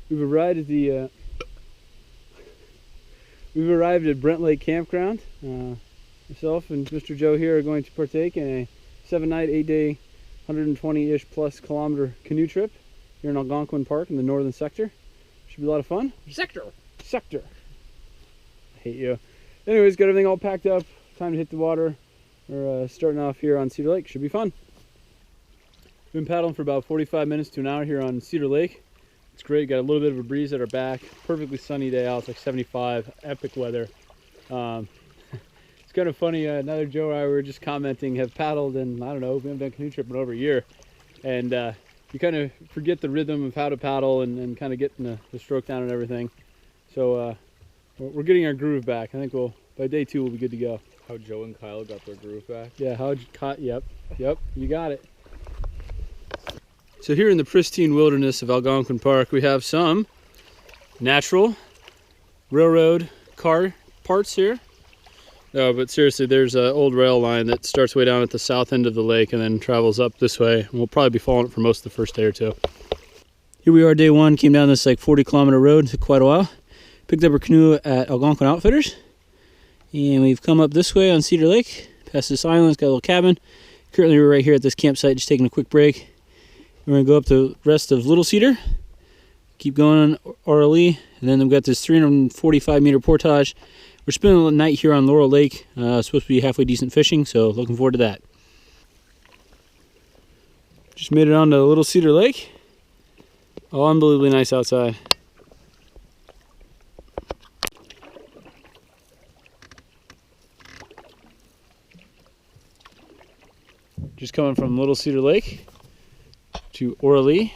We've arrived at the we've arrived at Brent Lake Campground. Myself and Mr. Joe here are going to partake in a 7-night, 8-day, 120-ish plus kilometer canoe trip here in Algonquin Park in the northern sector. Should be a lot of fun. Sector. I hate you. Anyways, got everything all packed up. Time to hit the water. We're starting off here on Cedar Lake. Should be fun. Been paddling for about 45 minutes to an hour here on Cedar Lake. It's great. Got a little bit of a breeze at our back. Perfectly sunny day out. It's like 75. Epic weather. It's kind of funny. Another Joe and I were just commenting. Have paddled and I don't know. We haven't done canoe trip in over a year, and you kind of forget the rhythm of how to paddle and kind of getting the stroke down and everything. So we're getting our groove back. I think by day 2 we'll be good to go. How Joe and Kyle got their groove back. Yeah. Yep. You got it. So here in the pristine wilderness of Algonquin Park, we have some natural railroad car parts here. No, but seriously, there's an old rail line that starts way down at the south end of the lake and then travels up this way. And we'll probably be following it for most of the first day or two. Here we are, day 1. Came down this like 40-kilometer road. Took quite a while. Picked up our canoe at Algonquin Outfitters. And we've come up this way on Cedar Lake. Past this island, it's got a little cabin. Currently we're right here at this campsite, just taking a quick break. We're going to go up to the rest of Little Cedar, keep going on RLE, and then we've got this 345-meter portage. We're spending the night here on Laurel Lake. It's supposed to be halfway decent fishing, so looking forward to that. Just made it onto Little Cedar Lake. Oh, unbelievably nice outside. Just coming from Little Cedar Lake to Orly,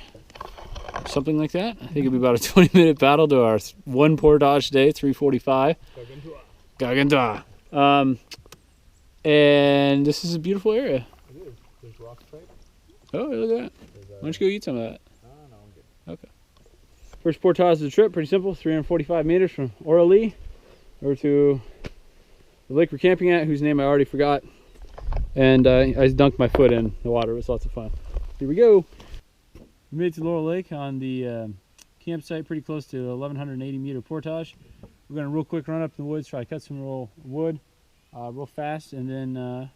something like that. I think it'll be about a 20-minute paddle to our 1 portage day, 345. Gargantua. And this is a beautiful area. It is. There's rocks right. Oh, look at that. Why don't you go eat some of that? No, I'm good. Okay. First portage of the trip, pretty simple. 345 meters from Orly over to the lake we're camping at, whose name I already forgot. And I dunked my foot in the water. It was lots of fun. Here we go. We made it to Laurel Lake on the campsite, pretty close to 1,180-meter portage. We're going to real quick run up in the woods, try to cut some real wood real fast, and then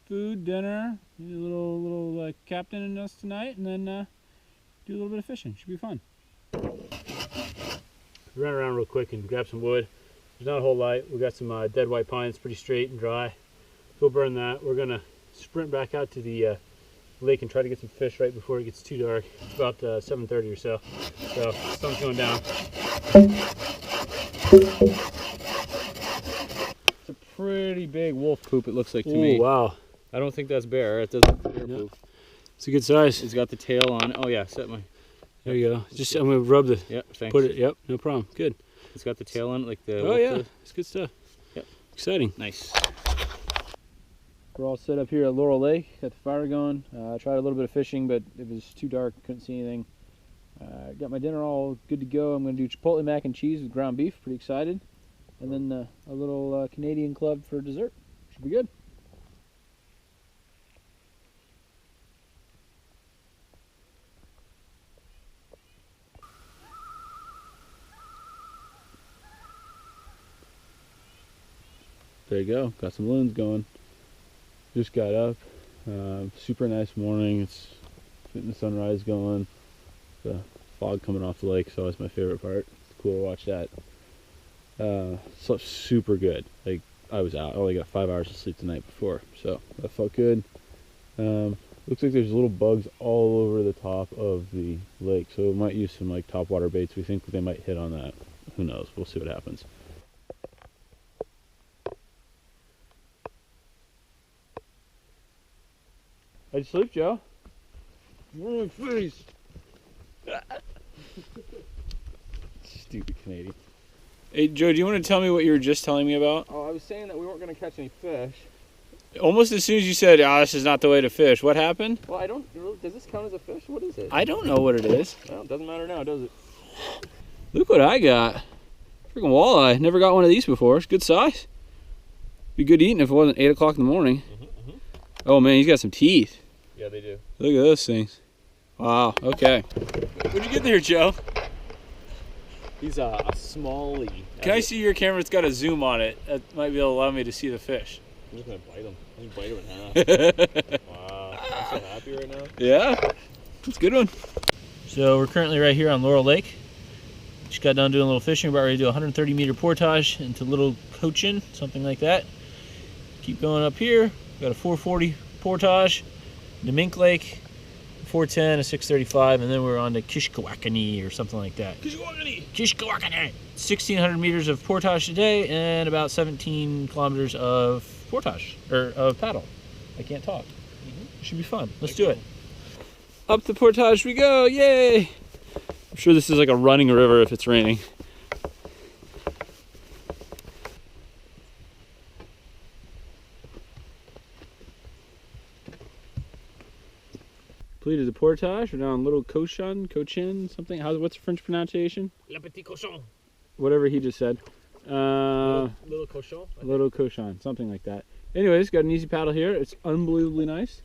food, dinner, maybe a little captain in us tonight, and then do a little bit of fishing. Should be fun. Run around real quick and grab some wood. There's not a whole lot. We've got some dead white pines, pretty straight and dry. We'll burn that. We're going to sprint back out to the lake and try to get some fish right before it gets too dark. It's about 7:30 or so. So the sun's going down. It's a pretty big wolf poop, it looks like to me. Wow. I don't think that's bear. It doesn't bear poop. It's a good size. It's got the tail on it. Oh yeah, set my. There you go. Just I'm gonna rub the. Yep. Thanks. Put it. Yep. No problem. Good. It's got the tail on it, like the. Oh yeah. It's good stuff. Yep. Exciting. Nice. We're all set up here at Laurel Lake. Got the fire going. Tried a little bit of fishing, but it was too dark. Couldn't see anything. Got my dinner all good to go. I'm going to do Chipotle mac and cheese with ground beef. Pretty excited. And then a little Canadian club for dessert. Should be good. There you go. Got some loons going. Just got up. Super nice morning. It's getting the sunrise going. The fog coming off the lake is always my favorite part. It's cool to watch that. Slept super good. Like I was out. I only got 5 hours of sleep the night before, so that felt good. Looks like there's little bugs all over the top of the lake, so we might use some like topwater baits. We think they might hit on that. Who knows? We'll see what happens. How'd you sleep, Joe? Oh, my face. Stupid Canadian. Hey, Joe, do you want to tell me what you were just telling me about? Oh, I was saying that we weren't going to catch any fish. Almost as soon as you said, this is not the way to fish, what happened? Well, I don't really, does this count as a fish? What is it? I don't know what it is. Well, it doesn't matter now, does it? Look what I got. Freaking walleye. Never got one of these before. It's good size. Be good eating if it wasn't 8 o'clock in the morning. Oh man, he's got some teeth. Yeah, they do. Look at those things. Wow, okay. What'd you get there, Joe? He's a smallie. Can I see your camera? It's got a zoom on it. That might be able to allow me to see the fish. I'm just gonna bite him. I'm gonna bite him in half. Wow, I'm so happy right now. Yeah, that's a good one. So we're currently right here on Laurel Lake. Just got done doing a little fishing. About ready to do a 130 meter portage into Little Cochin, something like that. Keep going up here. Got a 440 portage to Mink Lake, 410, a 635, and then we're on to Kishkawakani or something like that. Kishkawakani! 1,600 meters of portage today and about 17 kilometers of portage, or of paddle. I can't talk. Should be fun. Let's do it. Up the portage we go, yay! I'm sure this is like a running river if it's raining. Completed the portage. We're now on Little Cochin, something. What's the French pronunciation? Le petit cochon. Whatever he just said. Little cochon. Little Cochin, something like that. Anyways, got an easy paddle here. It's unbelievably nice.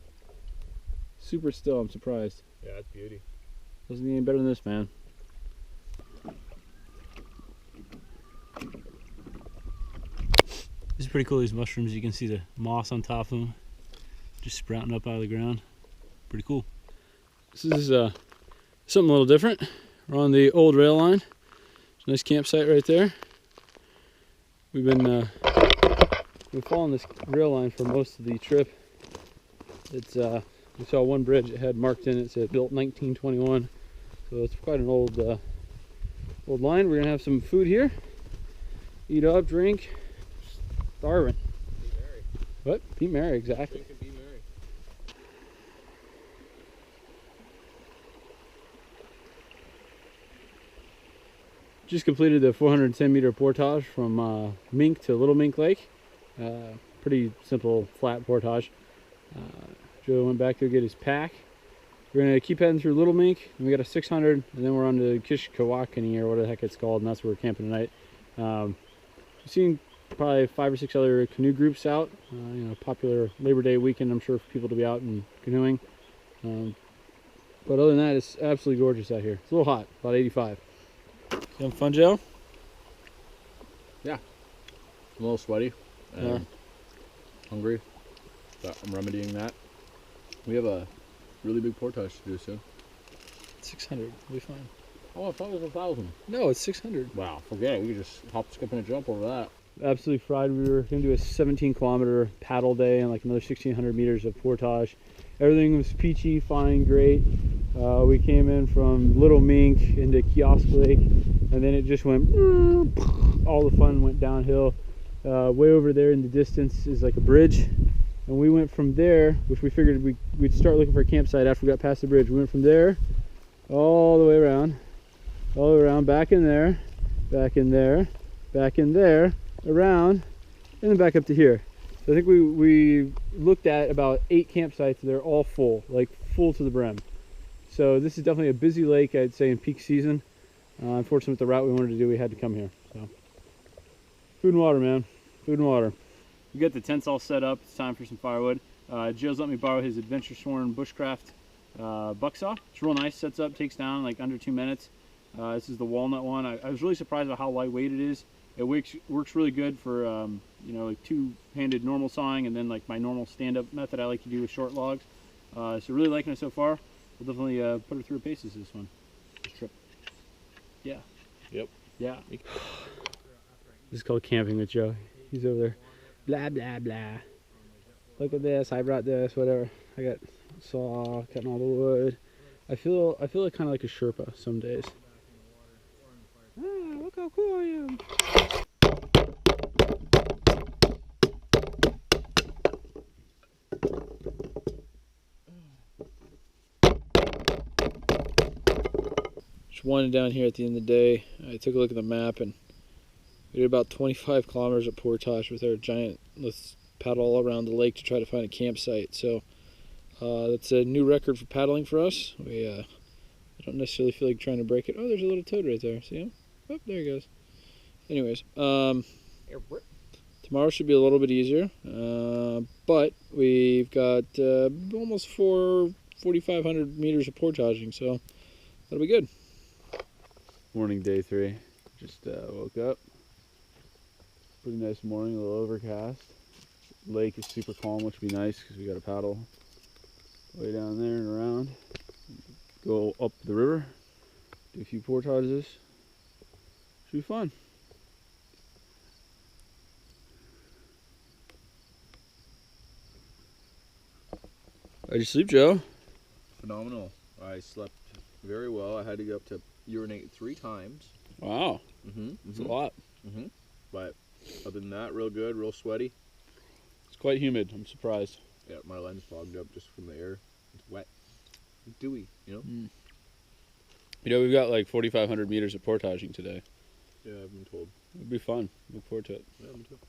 Super still, I'm surprised. Yeah, that's beauty. Doesn't get any better than this, man. This is pretty cool, these mushrooms. You can see the moss on top of them. Just sprouting up out of the ground. Pretty cool. This is something a little different. We're on the old rail line. There's a nice campsite right there. We've been following this rail line for most of the trip. It's we saw one bridge that had marked in it, said built 1921. So it's quite an old line. We're gonna have some food here. Eat up, drink, starving. Be merry. What? Be merry, exactly. Drink and be merry. Just completed the 410 meter portage from Mink to Little Mink Lake. Pretty simple flat portage. Joe went back to get his pack. We're gonna keep heading through Little Mink, and we got a 600, and then we're on to Kishkawakani or whatever the heck it's called, and that's where we're camping tonight. We've seen probably 5 or 6 other canoe groups out. You know, popular Labor Day weekend, I'm sure, for people to be out and canoeing. But other than that, it's absolutely gorgeous out here. It's a little hot, about 85. You having fun, Joe? Yeah. I'm a little sweaty. Yeah. Hungry. But I'm remedying that. We have a really big portage to do soon. 600, we'll be fine. Oh, I thought it was 1,000. No, it's 600. Wow, forget it. We could just hop, skip, and a jump over that. Absolutely fried. We were going to do a 17-kilometer paddle day and like another 1,600 meters of portage. Everything was peachy, fine, great. We came in from Little Mink into Kiosk Lake, and then it just went, all the fun went downhill. Way over there in the distance is like a bridge, and we went from there, which we figured we'd start looking for a campsite after we got past the bridge. We went from there all the way around, back in there, back in there, back in there, around, and then back up to here. So I think we looked at about 8 campsites. They're all full, like full to the brim. So this is definitely a busy lake, I'd say, in peak season. Unfortunately, with the route we wanted to do, we had to come here. So, food and water, man. Food and water. We got the tents all set up. It's time for some firewood. Joe's let me borrow his Adventure Sworn Bushcraft buck saw. It's real nice. Sets up, takes down like under 2 minutes. This is the walnut one. I was really surprised about how lightweight it is. It works really good for you know, like 2-handed normal sawing, and then like my normal stand-up method I like to do with short logs. So really liking it so far. We'll definitely put her through her paces this one. This trip. Yeah. Yep. Yeah. This is called camping with Joe. He's over there. Blah blah blah. Look at this. I brought this. Whatever. I got saw, cutting all the wood. I feel like kind of like a Sherpa some days. Ah, look how cool I am. Just winding down here at the end of the day. I took a look at the map, and we did about 25 kilometers of portage with our giant. Let's paddle all around the lake to try to find a campsite. So that's a new record for paddling for us. I don't necessarily feel like trying to break it. Oh, there's a little toad right there. See him? Oh, there he goes. Anyways, tomorrow should be a little bit easier, but we've got almost 4,500 meters of portaging, so that'll be good. Morning, day 3. Just woke up. Pretty nice morning, a little overcast. Lake is super calm, which would be nice because we got to paddle way down there and around. Go up the river, do a few portages. Should be fun. How'd you sleep, Joe? Phenomenal. I slept very well. I had to go up to urinate 3 times. Wow. That's a lot. But other than that, real good, real sweaty. It's quite humid. I'm surprised. Yeah, my lens fogged up just from the air. It's wet. It's dewy, you know? You know, we've got like 4,500 meters of portaging today. Yeah, I've been told. It'll be fun. Look forward to it. Yeah, me too.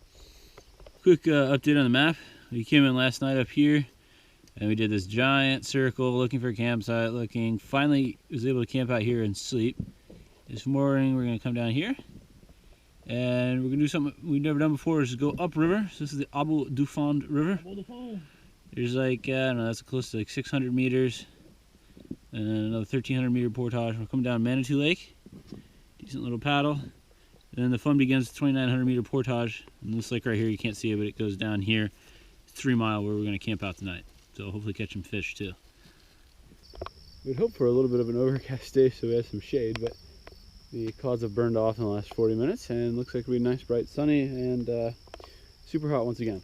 Quick update on the map. We came in last night up here, and we did this giant circle looking for a campsite, finally was able to camp out here and sleep. This morning we're going to come down here, and we're going to do something we've never done before, is go upriver. So this is the Abu Dufand River. There's like, I don't know, that's close to like 600 meters, and then another 1,300 meter portage. We're coming down Manitou Lake. Decent little paddle. And then the fun begins with 2,900 meter portage. And this lake right here, you can't see it, but it goes down here. It's 3 mile where we're going to camp out tonight. So hopefully catch some fish too. We'd hope for a little bit of an overcast day so we have some shade, but the clouds have burned off in the last 40 minutes and looks like it'll be nice, bright, sunny, and super hot once again.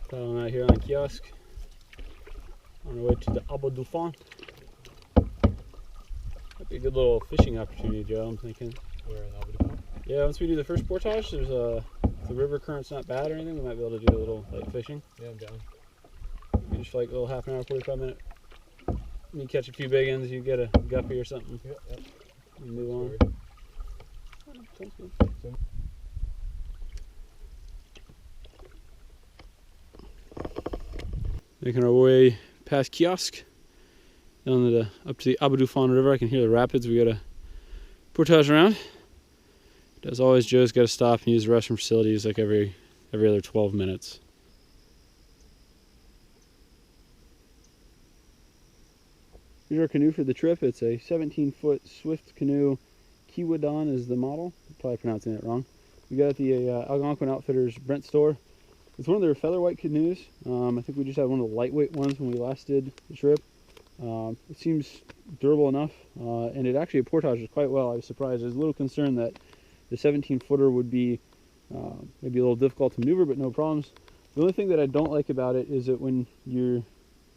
Paddling out here on the kiosk on our way to the Abu Dufan. Might be a good little fishing opportunity, Joe, I'm thinking. Where in Abu Dhabi? Yeah, once we do the first portage, there's if the river current's not bad or anything, we might be able to do a little light fishing. Yeah, I'm down. Maybe just like a little half an hour, 45 minute. You catch a few big ones, you get a guppy or something. Yep. And move on. Sounds good. Making our way past kiosk down to up to the Abu Dufan River. I can hear the rapids. We got to portage around. As always, Joe's got to stop and use the restroom facilities like every other 12 minutes. Here's our canoe for the trip. It's a 17-foot Swift canoe. Kiwadon is the model. I'm probably pronouncing it wrong. We got it at the Algonquin Outfitters Brent store. It's one of their featherwhite canoes. I think we just had one of the lightweight ones when we last did the trip. It seems durable enough, and it actually portages quite well. I was surprised. I was a little concerned that the 17-footer would be maybe a little difficult to maneuver, but no problems. The only thing that I don't like about it is that when you're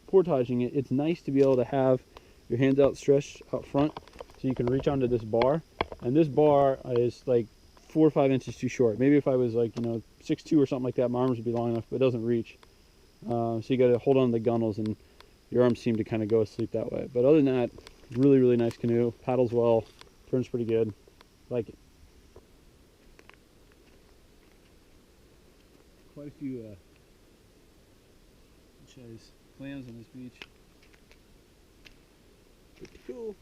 portaging it, it's nice to be able to have your hands outstretched out front so you can reach onto this bar. And this bar is like 4 or 5 inches too short. Maybe if I was like, 6'2" or something like that, my arms would be long enough, but it doesn't reach. So you got to hold on to the gunnels, and your arms seem to kind of go asleep that way. But other than that, really, really nice canoe. Paddles well, turns pretty good. Like it. Quite a few clams on this beach. Pretty cool.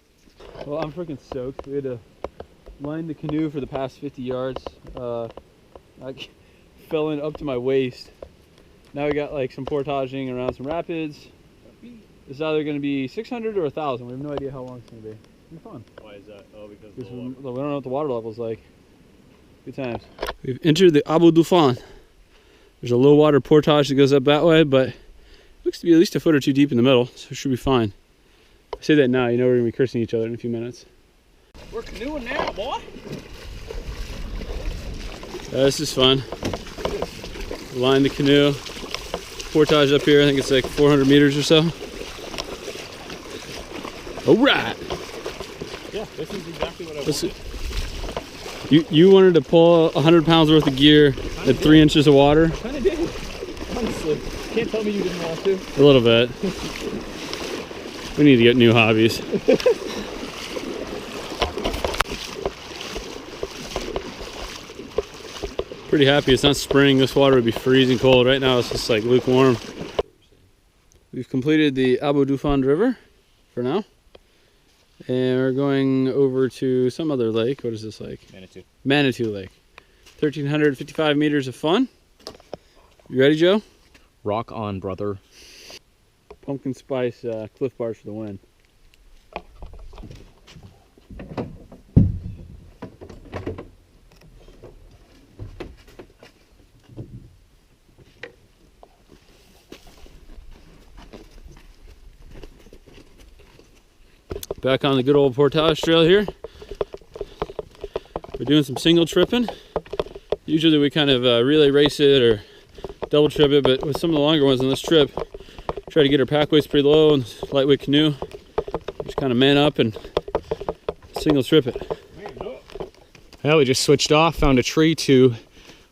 Well, I'm freaking stoked. We had to line the canoe for the past 50 yards. I fell in up to my waist. Now we got like some portaging around some rapids. It's either going to be 600 or 1,000. We have no idea how long it's going to be. It'll be fun. Why is that? Oh, because we don't know what the water level's like. Good times. We've entered the Abu Dufan. There's a low water portage that goes up that way, but it looks to be at least a foot or two deep in the middle, so it should be fine. I say that now, you know we're going to be cursing each other in a few minutes. We're canoeing now, boy. This is fun. Line the canoe. Portage up here, I think it's like 400 meters or so. All right. Yeah, this is exactly what I wanted. You wanted to pull 100 pounds worth of gear at 3 inches of water? Kind of did. Honestly. Can't tell me you didn't want to. A little bit. We need to get new hobbies. Pretty happy it's not spring. This water would be freezing cold. Right now it's just like lukewarm. We've completed the Abu Dufan River for now. And we're going over to some other lake. What is this lake? Manitou. Manitou Lake. 1,355 meters of fun. You ready, Joe? Rock on, brother. Pumpkin spice Cliff Bars for the win. Back on the good old portage trail here. We're doing some single tripping. Usually we kind of relay race it or double trip it, but with some of the longer ones on this trip, try to get our pack weights pretty low and lightweight canoe. Just kind of man up and single trip it. Yeah, we just switched off, found a tree to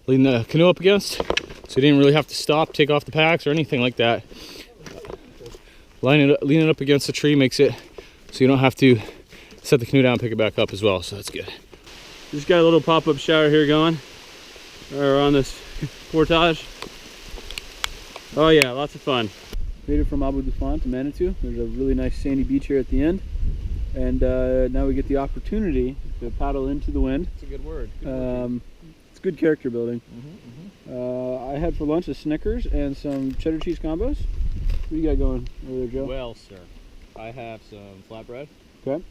lean the canoe up against, so you didn't really have to stop, take off the packs or anything like that. Leaning it up against the tree makes it so you don't have to set the canoe down and pick it back up as well, so that's good. Just got a little pop-up shower here going, or on this portage. Oh yeah, lots of fun. Made it from Abu Dufan to Manitou. There's a really nice sandy beach here at the end, and now we get the opportunity to paddle into the wind. That's a good word. Good it's good character building. I had for lunch a Snickers and some cheddar cheese combos. What do you got going over there, Joe? Well, sir, I have some flatbread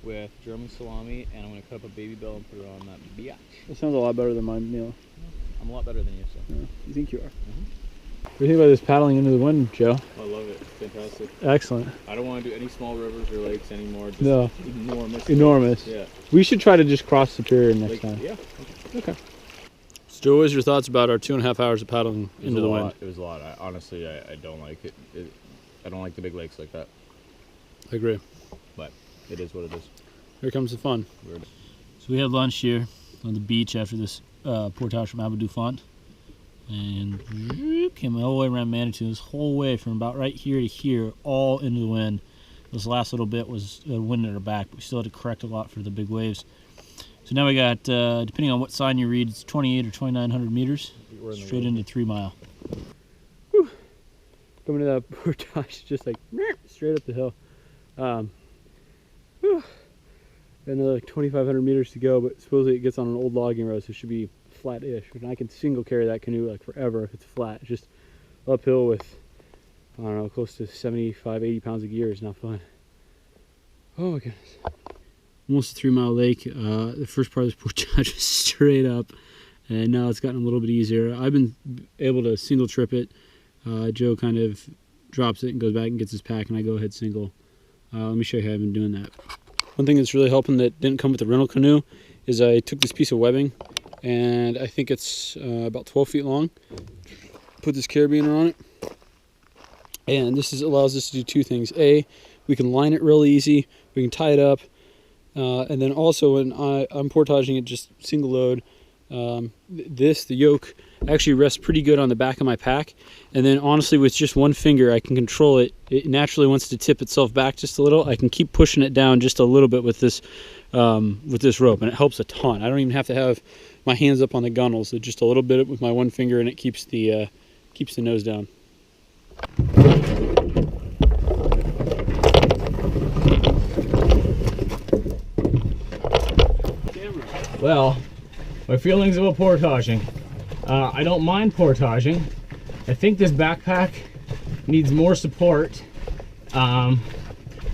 with German salami, and I'm going to cut up a baby bell and put it on that biatch. That sounds a lot better than my meal. I'm a lot better than you, so. Yeah, you think you are. What do you think about this paddling into the wind, Joe? I love it. It's fantastic. Excellent. I don't want to do any small rivers or lakes anymore. Just no. Enormous. Enormous. Yeah. We should try to just cross Superior next time. Yeah. Okay. So, Joe, what was your thoughts about our 2.5 hours of paddling into the wind? It was a lot. Honestly, I don't like it. I don't like the big lakes like that. I agree. But it is what it is. Here comes the fun. Weird. So we had lunch here on the beach after this portage from Abu Dufan, and came all the way around Manitou. This whole way from about right here to here, all into the wind. This last little bit was wind at our back, but we still had to correct a lot for the big waves. So now we got, depending on what sign you read, it's 2,800 or 2,900 meters straight into 3 Mile. Whew. Coming to that portage, just like straight up the hill. Whew. Another like 2,500 meters to go, but supposedly it gets on an old logging road, so it should be flat-ish. And I can single carry that canoe like forever if it's flat. It's just uphill with, I don't know, close to 75, 80 pounds of gear is not fun. Oh my goodness. Almost a 3 Mile lake. The first part of this portage was straight up, and now it's gotten a little bit easier. I've been able to single trip it. Joe kind of drops it and goes back and gets his pack, and I go ahead single. Let me show you how I've been doing that. One thing that's really helping that didn't come with the rental canoe is I took this piece of webbing, and I think it's about 12 feet long. Put this carabiner on it, and this allows us to do two things. A, we can line it really easy. We can tie it up, and then also when I'm portaging it just single load, the yoke actually rests pretty good on the back of my pack, and then honestly with just one finger I can control it. It naturally wants to tip itself back just a little. I can keep pushing it down just a little bit with this rope, and it helps a ton. I don't even have to have my hands up on the gunnels. So just a little bit with my one finger, and it keeps the nose down. Well, my feelings about portaging. I don't mind portaging. I think this backpack needs more support. And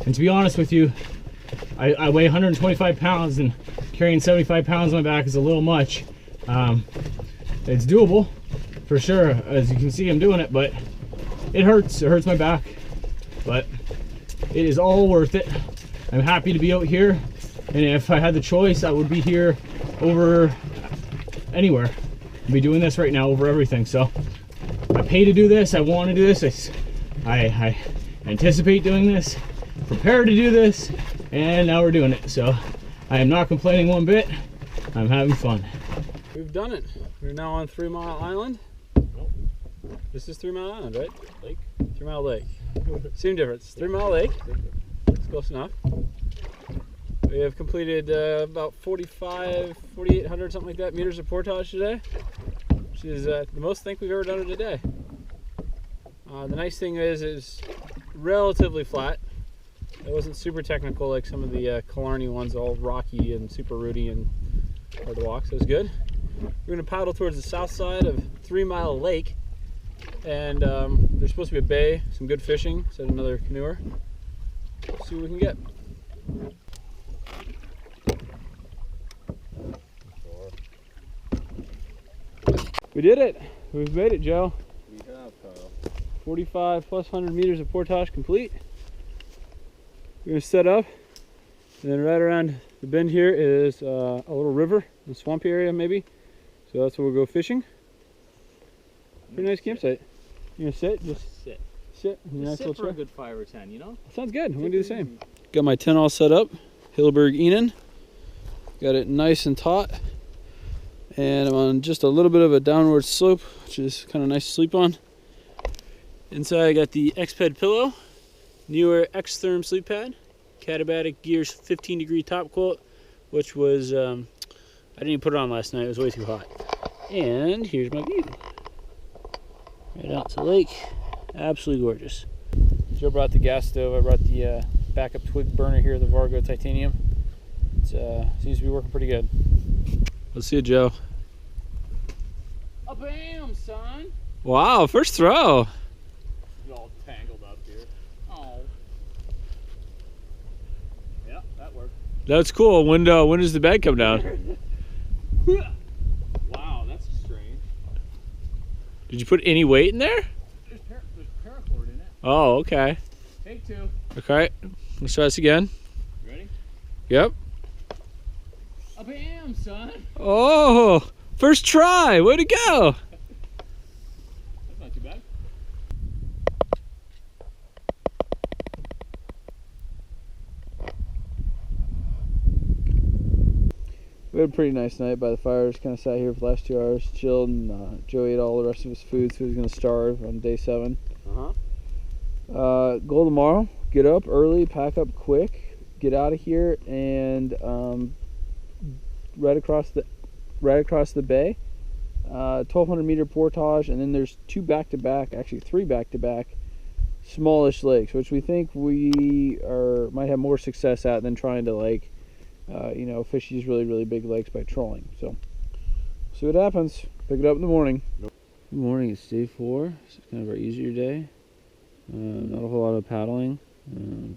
to be honest with you, I weigh 125 pounds, and carrying 75 pounds on my back is a little much. It's doable, for sure. As you can see, I'm doing it, but it hurts. It hurts my back, but it is all worth it. I'm happy to be out here, and if I had the choice, I would be here over anywhere. I'd be doing this right now over everything. So I pay to do this. I want to do this. I anticipate doing this, prepare to do this, and now we're doing it. So I am not complaining one bit. I'm having fun. We've done it. We're now on 3 Mile Island. Nope. This is 3 Mile Island, right? Lake. 3 Mile Lake. Same difference. 3 Mile Lake. It's close enough. We have completed about 4,800, something like that, meters of portage today, which is the most I think we've ever done in a day. The nice thing is it's relatively flat. It wasn't super technical like some of the Killarney ones, all rocky and super rooty and hard to walk, so it's good. We're gonna paddle towards the south side of 3 Mile Lake, and there's supposed to be a bay, some good fishing. Said another canoer. Let's see what we can get. We did it. We've made it, Joe. We have, Kyle. 45 plus 100 meters of portage complete. We're gonna set up, and then right around the bend here is a little river, a swampy area maybe. So that's where we'll go fishing. Pretty nice campsite. You gonna sit? Just sit. Sit. Just sit for a good 5 or 10, you know? Sounds good. I'm gonna do the same. Got my tent all set up. Hilleberg Enon. Got it nice and taut. And I'm on just a little bit of a downward slope, which is kind of nice to sleep on. Inside I got the X-Ped pillow, newer X-Therm sleep pad, Catabatic Gears 15-degree top quilt, which was, I didn't even put it on last night, it was way too hot. And here's my view. Right out to the lake, absolutely gorgeous. Joe brought the gas stove, I brought the backup twig burner here, the Vargo Titanium. It seems to be working pretty good. Let's see it, Joe. A bam, son! Wow, first throw. You're all tangled up here. Oh. Yeah, that worked. That's cool. When does the bag come down? Wow, that's strange. Did you put any weight in there? There's paracord in it. Oh, okay. Take 2. Okay, let's try this again. Ready? Yep. A bam, son! Oh, first try. Way to go. That's not too bad. We had a pretty nice night by the fire. Just kind of sat here for the last 2 hours, chilled, and Joe ate all the rest of his food, so he was going to starve on day 7. Goal tomorrow, get up early, pack up quick, get out of here, and right across the bay, 1,200 meter portage, and then there's 2 back-to-back, actually 3 back-to-back smallish lakes, which we think we might have more success at than trying to fish these really big lakes by trolling. So see what happens. Pick it up in the morning. Good morning. It's day 4. It's kind of our easier day. Not a whole lot of paddling.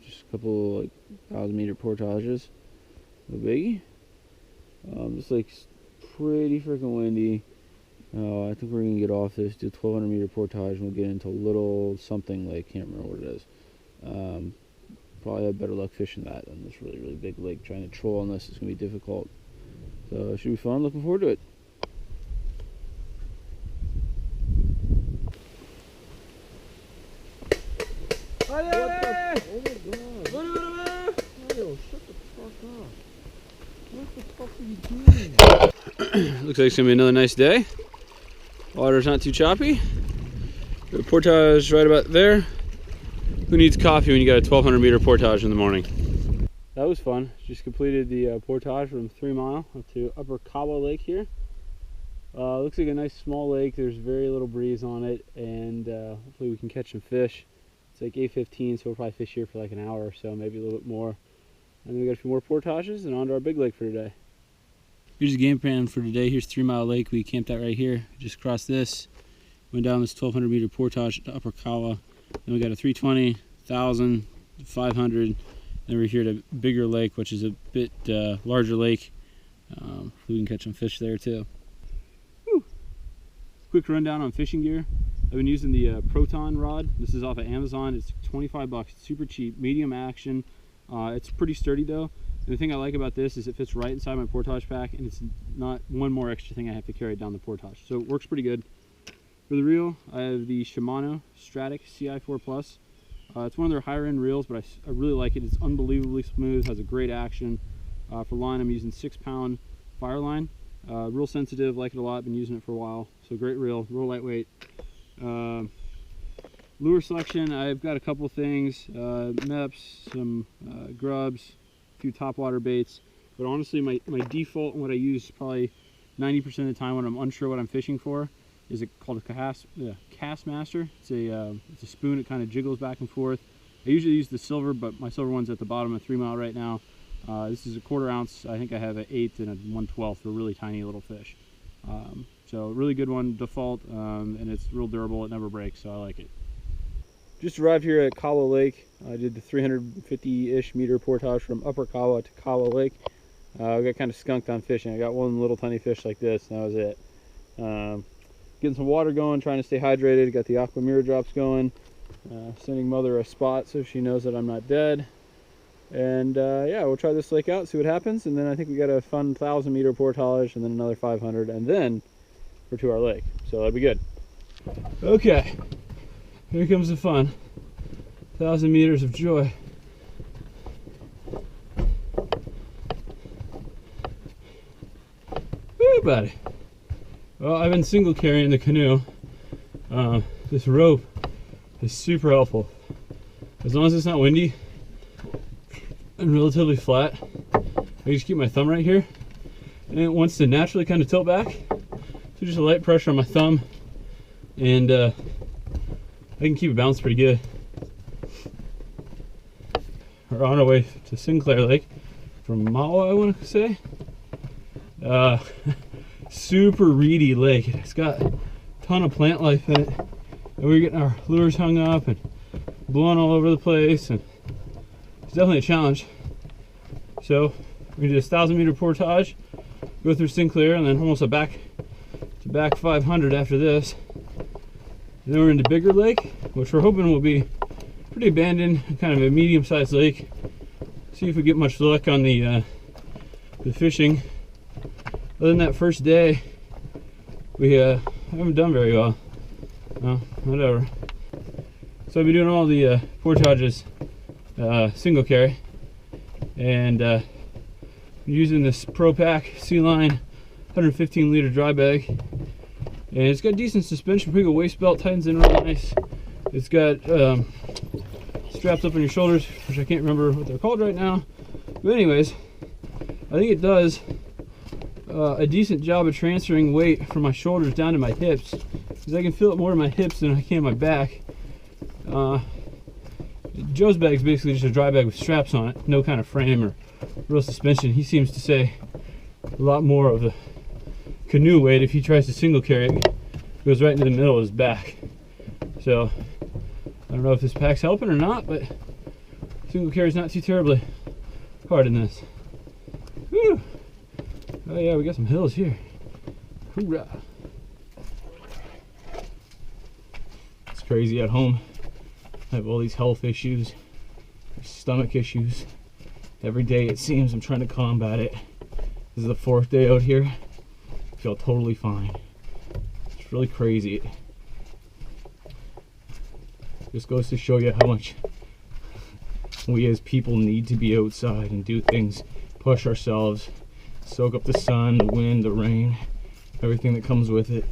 Just a couple 1,000 meter portages. No biggie. This lake's pretty freaking windy. I think we're gonna get off this, do a 1,200 meter portage, and we'll get into a little something lake. Can't remember what it is. Probably have better luck fishing that than this really big lake. Trying to troll on this is gonna be difficult. So it should be fun. Looking forward to it. Oh my god! Mario, shut the fuck up. What the fuck are you doing? Looks like it's gonna be another nice day. Water's not too choppy. The portage right about there. Who needs coffee when you got a 1,200 meter portage in the morning? That was fun. Just completed the portage from 3 Mile up to Upper Kawa Lake here. Looks like a nice small lake. There's very little breeze on it, and hopefully we can catch some fish. It's like 8:15, so we'll probably fish here for like an hour or so, maybe a little bit more. And then we got a few more portages and on to our big lake for today. Here's the game plan for today. Here's 3 Mile Lake. We camped out right here. Just crossed this, went down this 1,200 meter portage to Upper Kawa. Then we got a 320, 1,000, 500. Then we're here at a bigger lake, which is a bit larger lake. We can catch some fish there too. Whew. Quick rundown on fishing gear. I've been using the Proton rod. This is off of Amazon. It's 25 bucks. It's super cheap, medium action. It's pretty sturdy though. And the thing I like about this is it fits right inside my portage pack, and it's not one more extra thing I have to carry down the portage. So it works pretty good. For the reel, I have the Shimano Stratic CI4 Plus. It's one of their higher end reels, but I really like it. It's unbelievably smooth, has a great action. For line, I'm using 6-pound fire line. Real sensitive, like it a lot, been using it for a while. So great reel, real lightweight. Lure selection, I've got a couple things, MEPS, some grubs, a few topwater baits. But honestly, my default and what I use probably 90% of the time when I'm unsure what I'm fishing for is called a cast master. It's a spoon. It kind of jiggles back and forth. I usually use the silver, but my silver one's at the bottom of 3 Mile right now. This is a 1/4 ounce. I think I have an 1/8 and a 1/12 for really tiny little fish. So really good one, default, and it's real durable. It never breaks, so I like it. Just arrived here at Kawa Lake. I did the 350-ish meter portage from Upper Kawa to Kawa Lake. I got kind of skunked on fishing. I got one little tiny fish like this, and that was it. Getting some water going, trying to stay hydrated. Got the aqua mirror drops going. Sending mother a spot so she knows that I'm not dead. And yeah, we'll try this lake out, see what happens. And then I think we got a fun 1,000-meter portage, and then another 500, and then we're to our lake. So that'd be good. Okay, here comes the fun. 1,000 meters of joy. Woo, buddy. Well, I've been single carrying the canoe. This rope is super helpful. As long as it's not windy and relatively flat, I just keep my thumb right here, and it wants to naturally kind of tilt back. So just a light pressure on my thumb, and I can keep it balanced pretty good. We're on our way to Sinclair Lake from Mawa, I want to say. Super reedy lake. It's got a ton of plant life in it, and we're getting our lures hung up and blowing all over the place, and it's definitely a challenge. So we're gonna do this 1,000-meter portage, go through Sinclair, and then almost a back 500 after this. And then we're into Bigger Lake, which we're hoping will be pretty abandoned, kind of a medium-sized lake. See if we get much luck on the fishing. Other than that first day, we haven't done very well. Well, whatever. So I've been doing all the portages single carry, and using this Pro Pack Sea Line 115-liter dry bag, and it's got decent suspension, pretty good waist belt, tightens in really nice. It's got straps up on your shoulders, which I can't remember what they're called right now, but anyways, I think it does a decent job of transferring weight from my shoulders down to my hips, because I can feel it more in my hips than I can my back. Joe's bag is basically just a dry bag with straps on it, no kind of frame or real suspension. He seems to say a lot more of the canoe weight, if he tries to single carry it, goes right into the middle of his back. So I don't know if this pack's helping or not, but single carry is not too terribly hard in this. Whew. Oh yeah, we got some hills here. Hoorah. It's crazy at home. I have all these health issues, stomach issues. Every day it seems I'm trying to combat it. This is the 4th day out here. I feel totally fine. It's really crazy. Just goes to show you how much we as people need to be outside and do things, push ourselves, soak up the sun, the wind, the rain, everything that comes with it.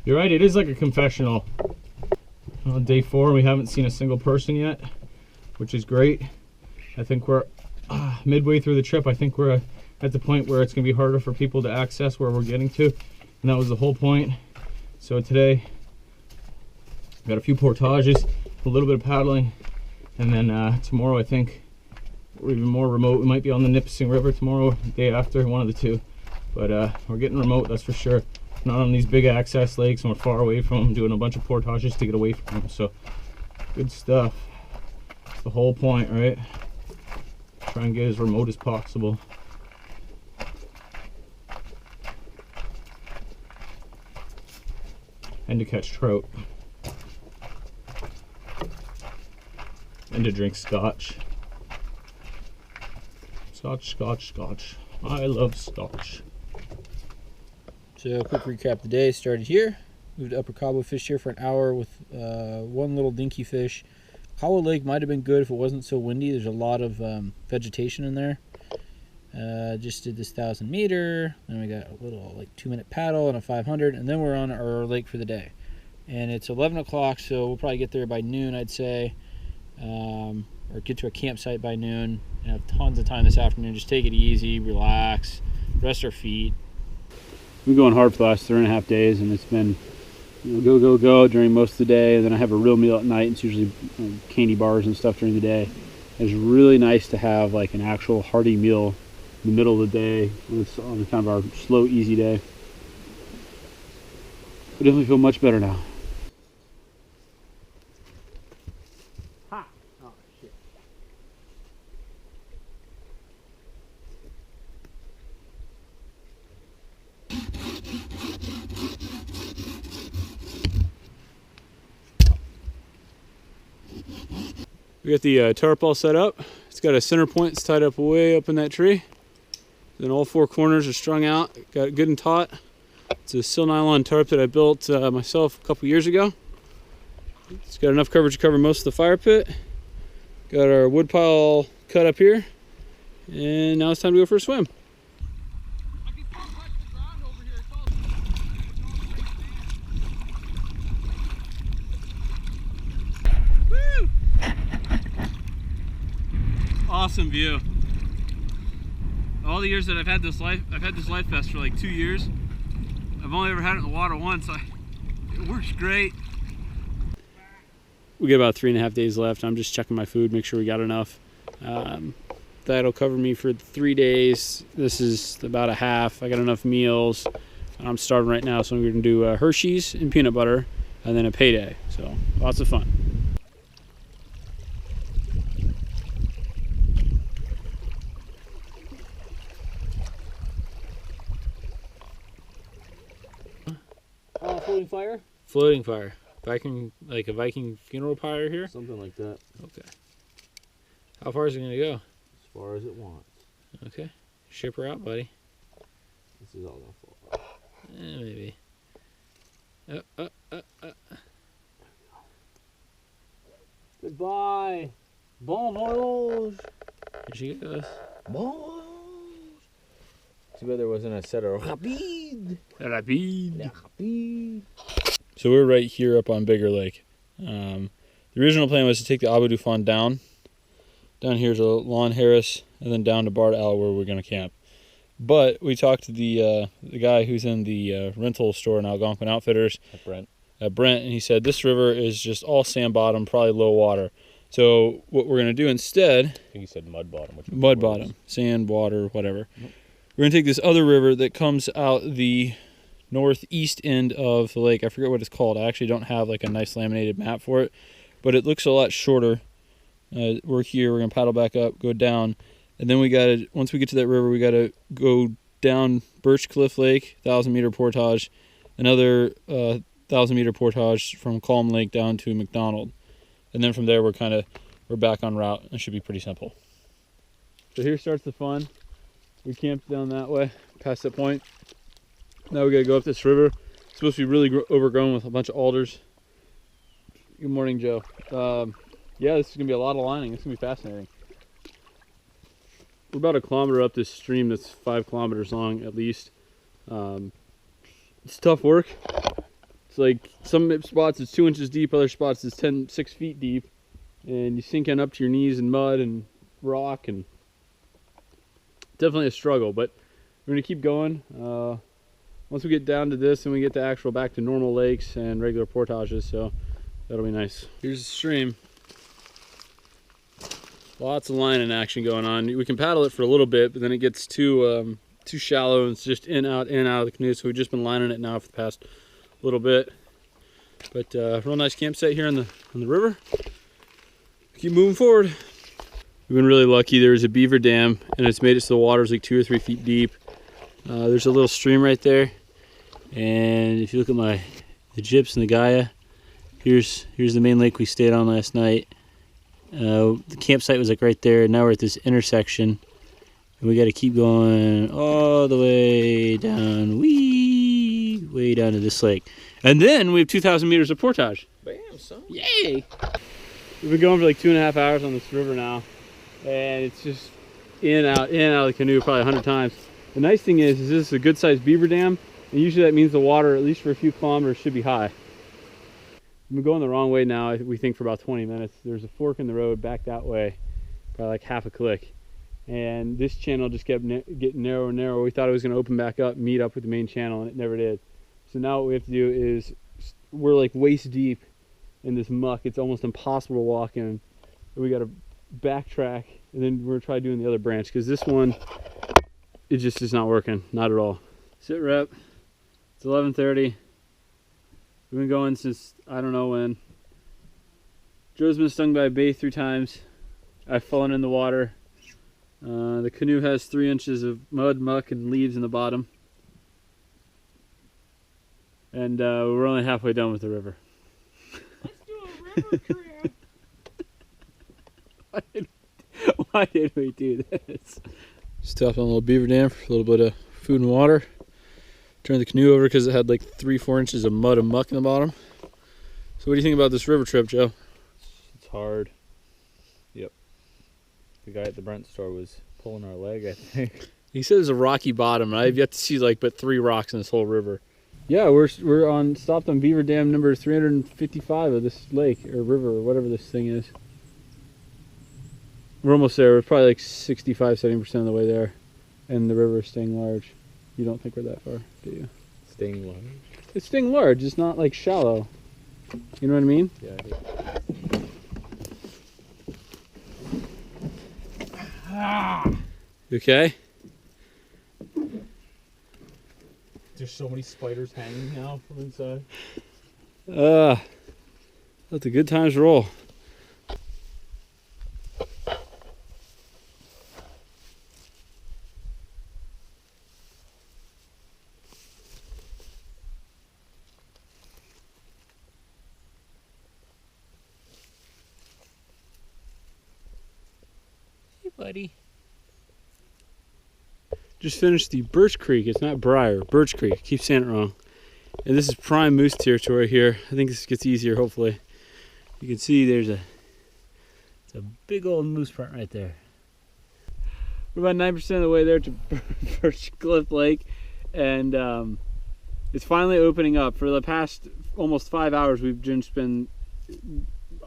You're right, it is like a confessional. On day 4, we haven't seen a single person yet, which is great. I think we're midway through the trip. I think we're at the point where it's going to be harder for people to access where we're getting to, and that was the whole point. So today, got a few portages, a little bit of paddling, and then tomorrow I think we're even more remote. We might be on the Nipissing River tomorrow, day after, one of the two. But we're getting remote, that's for sure. Not on these big access lakes, and we're far away from them, doing a bunch of portages to get away from them. So good stuff. That's the whole point, right? Try and get as remote as possible. And to catch trout. And to drink scotch. Scotch, scotch, scotch. I love scotch. So quick recap, the day started here, moved to Upper Cabo, fished here for an hour with one little dinky fish. Kawa Lake might have been good if it wasn't so windy. There's a lot of vegetation in there. Just did this 1,000 meter, then we got a little like 2-minute paddle and a 500, and then we're on our lake for the day. And it's 11 o'clock, so we'll probably get there by noon, I'd say, or get to a campsite by noon, and have tons of time this afternoon. Just take it easy, relax, rest our feet. We've been going hard for the last 3.5 days, and it's been, you know, go, go, go during most of the day, and then I have a real meal at night. It's usually candy bars and stuff during the day. It's really nice to have like an actual hearty meal in the middle of the day when it's on kind of our slow, easy day. I definitely feel much better now. Ha! Oh, shit. We got the tarp all set up. It's got a center point. It's tied up way up in that tree. Then all four corners are strung out. Got it good and taut. It's a sil nylon tarp that I built myself a couple years ago. It's got enough coverage to cover most of the fire pit. Got our wood pile cut up here. And now it's time to go for a swim. Woo! Awesome view. All the years that I've had this life vest for like 2 years. I've only ever had it in the water once. It works great. We got about 3.5 days left. I'm just checking my food, make sure we got enough. That'll cover me for 3 days. This is about a half. I got enough meals. I'm starving right now, so I'm gonna do Hershey's and peanut butter, and then a payday. So lots of fun. Floating fire? Floating fire. Viking, like a Viking funeral pyre here? Something like that. Okay. How far is it gonna go? As far as it wants. Okay. Ship her out, buddy. This is all gonna fall apart. Maybe. Goodbye. Bon voyage. Here she goes. Bon voyage. Too bad there wasn't a set of rapide. Rapide. So we're right here up on Bigger Lake. The original plan was to take the Abu Dufan down. Down here to Lon Harris, and then down to Bard Al where we're going to camp. But we talked to the guy who's in the rental store in Algonquin Outfitters. At Brent, and he said this river is just all sand bottom, probably low water. So what we're going to do instead... I think he said mud bottom. Mud bottom. Sand, water, whatever. Nope. We're going to take this other river that comes out the northeast end of the lake. I forget what it's called. I actually don't have like a nice laminated map for it, but it looks a lot shorter. We're here. We're going to paddle back up, go down, and then we got to, once we get to that river, we got to go down Birch Cliff Lake, 1,000-meter portage, another 1,000-meter portage from Calm Lake down to McDonald, and then from there we're back on route. It should be pretty simple. So here starts the fun. We camped down that way, past that point. Now we got to go up this river. It's supposed to be really overgrown with a bunch of alders. Good morning, Joe. Yeah, this is gonna be a lot of lining. It's gonna be fascinating. We're about a kilometer up this stream that's 5 kilometers long at least. It's tough work. It's like some spots it's 2 inches deep, other spots it's 6 feet deep, and you sink in up to your knees in mud and rock, and definitely a struggle. But we're gonna keep going. Once we get down to this, and we get to back to normal lakes and regular portages, so that'll be nice. Here's the stream. Lots of lining action going on. We can paddle it for a little bit, but then it gets too shallow, and it's just in, out of the canoe. So we've just been lining it now for the past little bit. But real nice campsite here on the river. Keep moving forward. We've been really lucky. There's a beaver dam, and it's made it so the water's like 2 or 3 feet deep. There's a little stream right there, and if you look at the gyps and the Gaia, here's the main lake we stayed on last night. The campsite was like right there. Now we're at this intersection, and we got to keep going all the way down, way down to this lake, and then we have 2,000 meters of portage. Bam, son. Yay! We've been going for like 2.5 hours on this river now, and it's just in and out of the canoe probably 100 times. The nice thing is this is a good sized beaver dam, and usually that means the water, at least for a few kilometers, should be high. We've been going the wrong way now, we think, for about 20 minutes. There's a fork in the road back that way, by like half a click. And this channel just kept getting narrower and narrower. We thought it was going to open back up, meet up with the main channel, and it never did. So now what we have to do is, we're like waist deep in this muck. It's almost impossible to walk in. We got to backtrack, and then we're going to try doing the other branch, because this one it just is not working, not at all. Sit rep. It's 11:30. We've been going since I don't know when. Joe's been stung by a bait 3 times. I've fallen in the water. The canoe has 3 inches of mud, muck, and leaves in the bottom. And we're only halfway done with the river. Let's do a river cruise. Why did we do this? Stopped on a little beaver dam for a little bit of food and water. Turned the canoe over because it had like 3-4 inches of mud and muck in the bottom. So what do you think about this river trip, Joe? It's hard. Yep. The guy at the Brent store was pulling our leg, I think. He said it's a rocky bottom, and I've yet to see like but 3 rocks in this whole river. Yeah, we're stopped on beaver dam number 355 of this lake or river or whatever this thing is. We're almost there. We're probably like 65-70% of the way there, and the river is staying large. You don't think we're that far, do you? Staying large? It's staying large. It's not like shallow. You know what I mean? Yeah, I do. You okay? There's so many spiders hanging now from inside. Let the good times roll. Hey, buddy. Just finished the Birch Creek. It's not Briar, Birch Creek. I keep saying it wrong. And this is prime moose territory here. I think this gets easier, hopefully. You can see it's a big old moose print right there. We're about 9% of the way there to Birch Cliff Lake, and it's finally opening up. For the past almost 5 hours, we've just been,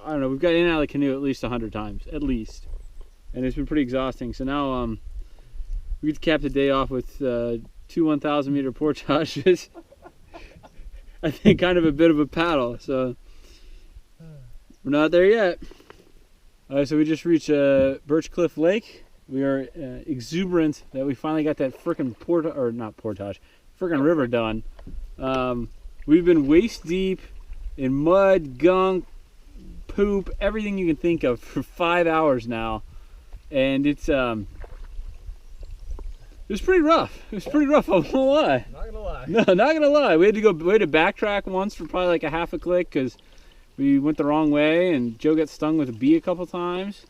I don't know, we've got in and out of the canoe at least 100 times, at least. And it's been pretty exhausting. So now we get to cap the day off with 2 1,000-meter portages. I think kind of a bit of a paddle, so we're not there yet. All right, so we just reached Birch Cliff Lake. We are exuberant that we finally got that frickin' frickin' river done. We've been waist deep in mud, gunk, poop, everything you can think of for 5 hours now, and it was pretty rough. It was pretty rough, I won't lie. Not gonna lie. No, not gonna lie. We had to backtrack once for probably like a half a click because we went the wrong way, and Joe got stung with a bee a couple times.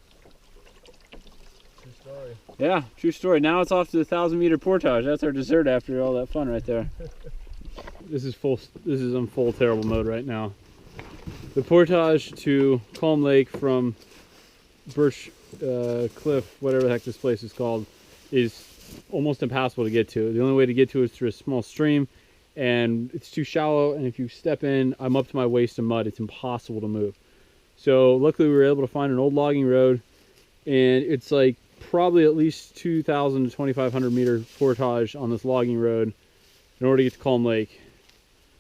True story. Yeah, true story. Now it's off to the 1,000-meter portage. That's our dessert after all that fun right there. This is in full terrible mode right now. The portage to Calm Lake from Birch Cliff, whatever the heck this place is called, is almost impossible to get to. The only way to get to it is through a small stream, and it's too shallow, and if you step in, I'm up to my waist in mud. It's impossible to move. So luckily we were able to find an old logging road, and it's like probably at least 2,000 to 2,500 meter portage on this logging road in order to get to Calm Lake.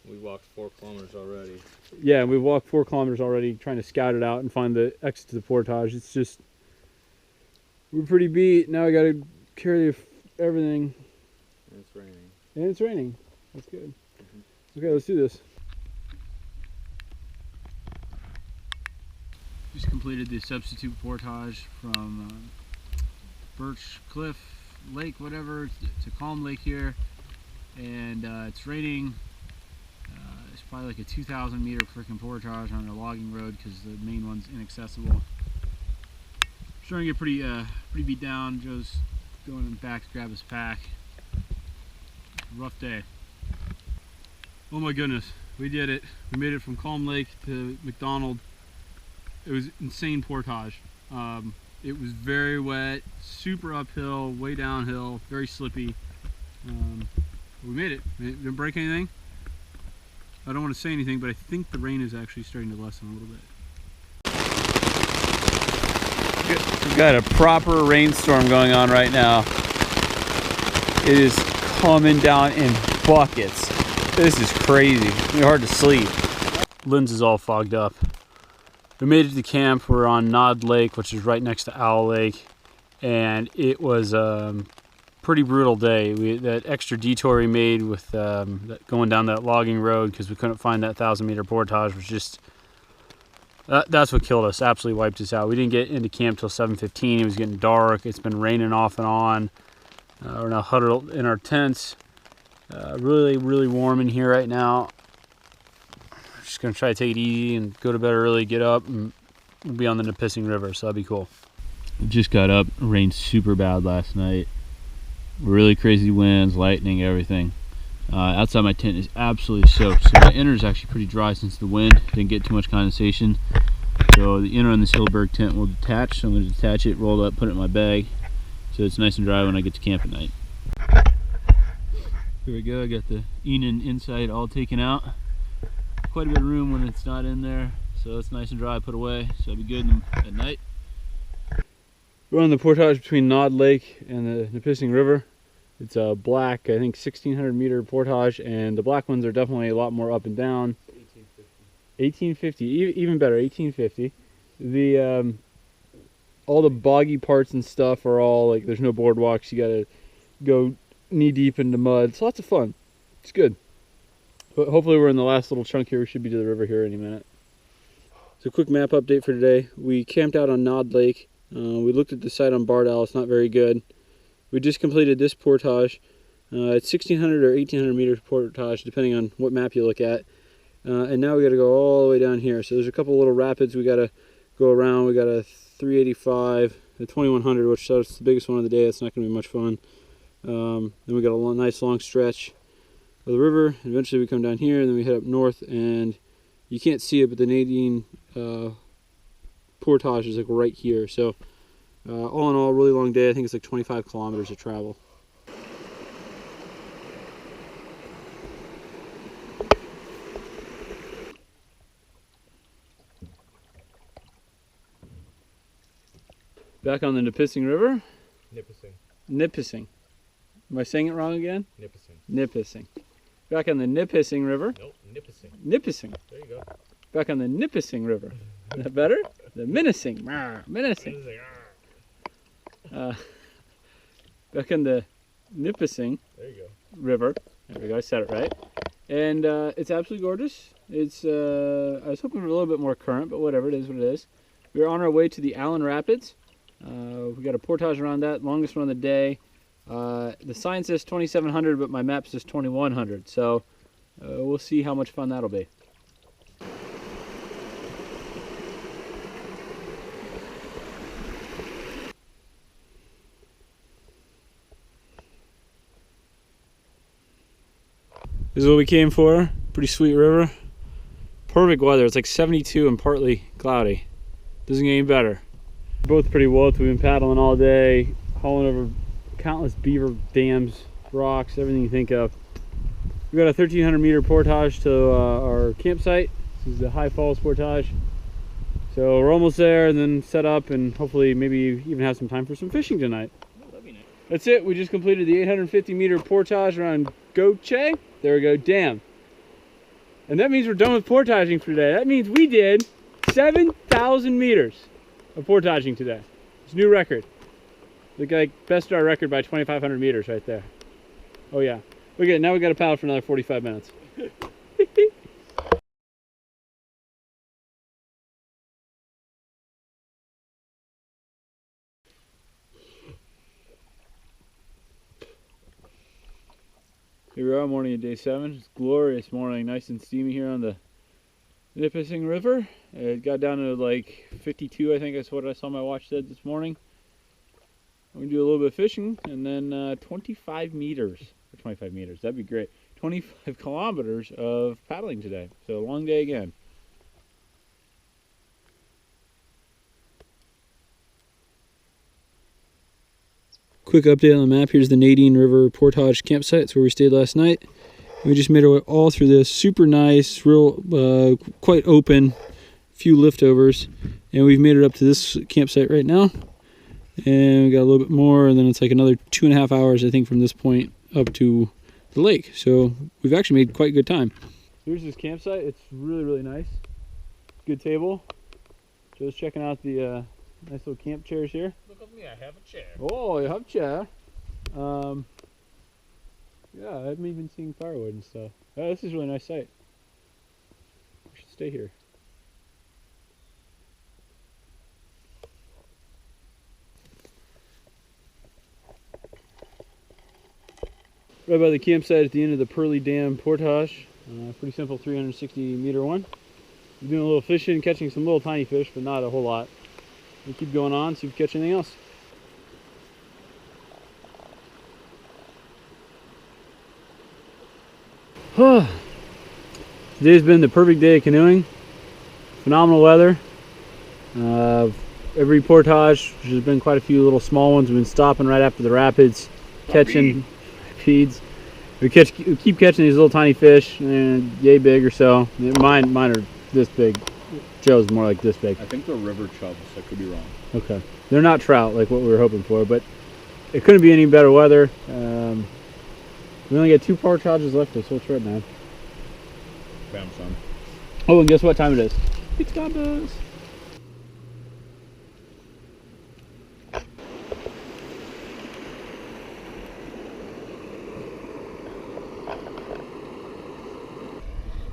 We walked 4 kilometers already. Yeah, we've walked 4 kilometers already trying to scout it out and find the exit to the portage. It's just, we're pretty beat. Now I gotta carry everything. And it's raining. And it's raining. That's good. Okay, let's do this. Just completed the substitute portage from Birch Cliff Lake, whatever, to Calm Lake here. And it's raining. It's probably like a 2,000 meter freaking portage on a logging road because the main one's inaccessible. Starting to get pretty beat down. Joe's going back to grab his pack. Rough day. Oh my goodness, we did it. We made it from Calm Lake to McDonald. It was insane portage. It was very wet, super uphill, way downhill, very slippy. We made it. We didn't break anything. I don't want to say anything, but I think the rain is actually starting to lessen a little bit. We've got a proper rainstorm going on right now. It is coming down in buckets. This is crazy. It's really hard to sleep. Lens is all fogged up. We made it to camp. We're on Nod Lake, which is right next to Owl Lake, and it was pretty brutal day. That extra detour we made with going down that logging road because we couldn't find that 1,000-meter portage was just, that's what killed us, absolutely wiped us out. We didn't get into camp till 7:15. It was getting dark. It's been raining off and on. We're now huddled in our tents. Really, really warm in here right now. Just gonna try to take it easy and go to bed early, get up, and we'll be on the Nipissing River, so that'll be cool. Just got up. It rained super bad last night. Really crazy winds, lightning, everything. Outside my tent is absolutely soaked. So my inner is actually pretty dry since the wind didn't get too much condensation. So the inner on this Hillberg tent will detach. So I'm going to detach it, roll it up, put it in my bag, so it's nice and dry when I get to camp at night. Here we go. I got the Enon inside all taken out. Quite a bit of room when it's not in there, so it's nice and dry, put away, so it'll be good at night. We're on the portage between Nod Lake and the Nipissing River. It's a black, I think 1,600 meter portage, and the black ones are definitely a lot more up and down. 1850, even better, 1850. The all the boggy parts and stuff are all like, there's no boardwalks. You gotta go knee deep into mud. It's lots of fun. It's good. But hopefully we're in the last little chunk here. We should be to the river here any minute. So quick map update for today. We camped out on Nod Lake. We looked at the site on Bardal. It's not very good. We just completed this portage. It's 1,600 or 1,800 meters portage, depending on what map you look at. And now we got to go all the way down here. So there's a couple little rapids we got to go around. We got a 385, a 2100, which is the biggest one of the day. It's not going to be much fun. Then we got a nice long stretch of the river. Eventually we come down here, and then we head up north, and you can't see it, but the Nadine portage is like right here. So all in all, really long day. I think it's like 25 kilometers of travel. Back on the Nipissing River. Nipissing. Nipissing. Am I saying it wrong again? Nipissing. Nipissing. Back on the Nipissing River. Nope, Nipissing. Nipissing. There you go. Back on the Nipissing River. Is that better? The Menacing. Menacing. Back on the Nipissing There you go. River. There we go, I said it right. And it's absolutely gorgeous. It's I was hoping for a little bit more current, but whatever, it is what it is. We're on our way to the Allen Rapids. We got a portage around that, longest one of the day. The sign says 2,700, but my map says 2,100. So we'll see how much fun that'll be. This is what we came for. Pretty sweet river. Perfect weather. It's like 72 and partly cloudy. Doesn't get any better. We're both pretty whooped. We've been paddling all day, hauling over countless beaver dams, rocks, everything you think of. We got a 1,300 meter portage to our campsite. This is the High Falls portage. So we're almost there, and then set up, and hopefully maybe even have some time for some fishing tonight. That'd be nice. That's it. We just completed the 850 meter portage around Goche. There we go, dam. And that means we're done with portaging for today. That means we did 7,000 meters of portaging today. It's a new record. Look, like bested our record by 2,500 meters right there. Oh yeah. Look at it, now we got to paddle for another 45 minutes. Here we are, morning of day 7. It's a glorious morning, nice and steamy here on the Nipissing River. It got down to like 52, I think that's what I saw my watch said this morning. We're gonna do a little bit of fishing, and then 25 meters, or 25 meters, that'd be great. 25 kilometers of paddling today, so a long day again. Quick update on the map. Here's the Nadine River Portage campsite. It's where we stayed last night. We just made our way all through this. Super nice, real, quite open, few liftovers. And we've made it up to this campsite right now. And we got a little bit more, and then it's like another 2.5 hours, I think, from this point up to the lake. So we've actually made quite good time. Here's this campsite. It's really, really nice. Good table. Joe's checking out the nice little camp chairs here. Look at me, I have a chair. Oh, you have a chair. Yeah, I'm even seeing firewood and stuff. Oh, this is a really nice site. We should stay here. Right by the campsite at the end of the Pearly Dam portage. Pretty simple 360-meter one. We're doing a little fishing, catching some little tiny fish, but not a whole lot. We'll keep going on, see if we catch anything else. Today's been the perfect day of canoeing. Phenomenal weather. Every portage, there's been quite a few little small ones. We've been stopping right after the rapids, catching feeds. We keep catching these little tiny fish, yay big or so. Mine are this big. Joe's more like this big. I think they're river chubs. I could be wrong. Okay, they're not trout like what we were hoping for, but it couldn't be any better weather. We only got 2 portages left of us, so it's right now. Bam, son. Oh, and guess what time it is? It's gambas.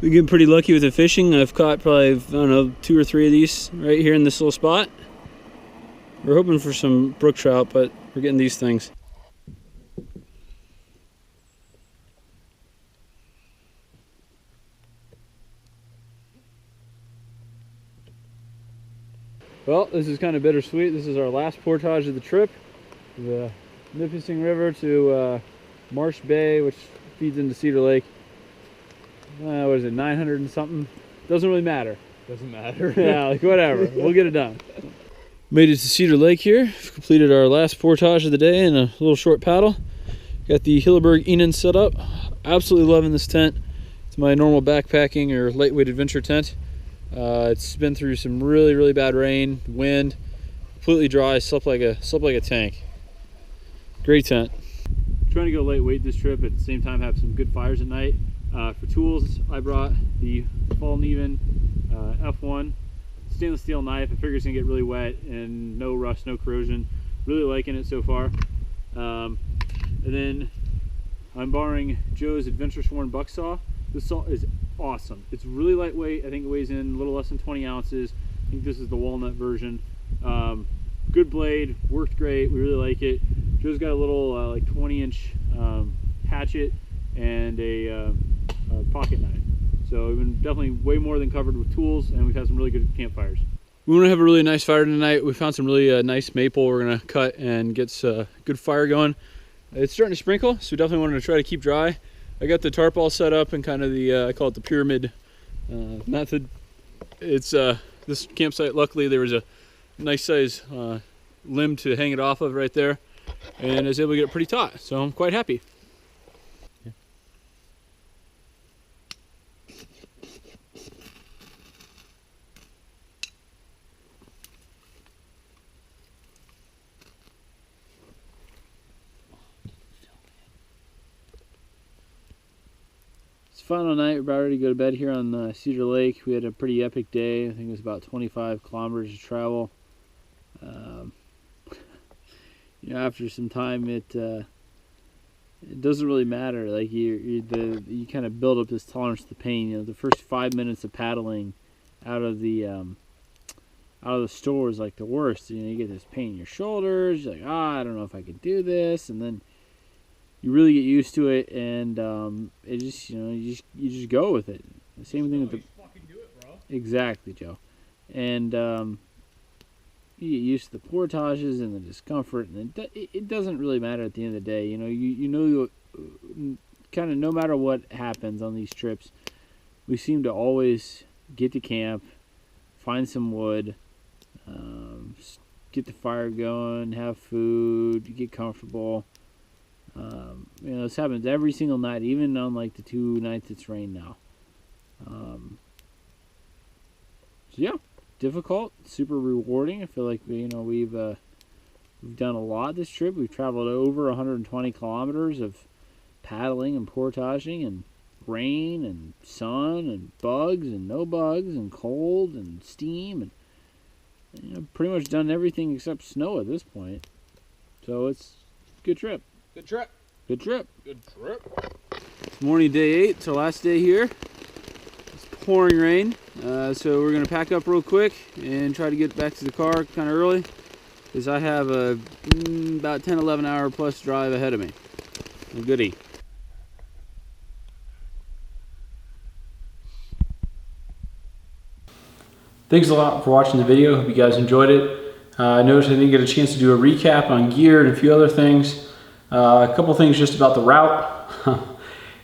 We're getting pretty lucky with the fishing. I've caught probably, I don't know, 2 or 3 of these right here in this little spot. We're hoping for some brook trout, but we're getting these things. Well, this is kind of bittersweet. This is our last portage of the trip. The Nipissing River to Marsh Bay, which feeds into Cedar Lake. What is it, 900 and something? Doesn't really matter. Doesn't matter. Yeah, like whatever. We'll get it done. Made it to Cedar Lake here. We've completed our last portage of the day in a little short paddle. Got the Hilleberg Enon set up. Absolutely loving this tent. It's my normal backpacking or lightweight adventure tent. It's been through some really bad rain, wind, completely dry. Slept like a tank. Great tent. Trying to go lightweight this trip, at the same time have some good fires at night. For tools, I brought the Fall Neven F1 stainless steel knife. I figure it's gonna get really wet and no rust, no corrosion. Really liking it so far. And then I'm borrowing Joe's Adventure Sworn buck saw. This saw is awesome. It's really lightweight. I think it weighs in a little less than 20 ounces. I think this is the walnut version. Good blade, worked great. We really like it. Joe's got a little like 20-inch hatchet and a pocket knife. So we've been definitely way more than covered with tools, and we've had some really good campfires. We want to have a really nice fire tonight. We found some really nice maple we're going to cut and get a good fire going. It's starting to sprinkle, so we definitely wanted to try to keep dry. I got the tarp all set up and kind of the, I call it the pyramid method. It's this campsite, luckily there was a nice size limb to hang it off of right there, and I was able to get it pretty taut, so I'm quite happy. Final night, we're about ready to go to bed here on Cedar Lake. We had a pretty epic day. I think it was about 25 kilometers to travel. You know, after some time, it doesn't really matter. Like you kind of build up this tolerance to the pain. You know, the first 5 minutes of paddling out of the store is like the worst. You know, you get this pain in your shoulders. You're like, I don't know if I can do this, and then you really get used to it, and it just, you know, you just go with it. The same thing with the. Fucking do it, bro. Exactly, Joe. And you get used to the portages and the discomfort, and it doesn't really matter at the end of the day. You know, you know, kind of no matter what happens on these trips, we seem to always get to camp, find some wood, get the fire going, have food, get comfortable. You know, this happens every single night, even on like the 2 nights it's rained now. So yeah, difficult, super rewarding. I feel like we've done a lot this trip. We've traveled over 120 kilometers of paddling and portaging, and rain and sun and bugs and no bugs and cold and steam, and you know, pretty much done everything except snow at this point. So it's a good trip. Good trip. Good trip. Good trip. Morning, day 8. It's our last day here. It's pouring rain, so we're gonna pack up real quick and try to get back to the car kind of early, because I have a about 10-11 hour plus drive ahead of me. A goodie. Thanks a lot for watching the video. Hope you guys enjoyed it. I noticed I didn't get a chance to do a recap on gear and a few other things. A couple things just about the route.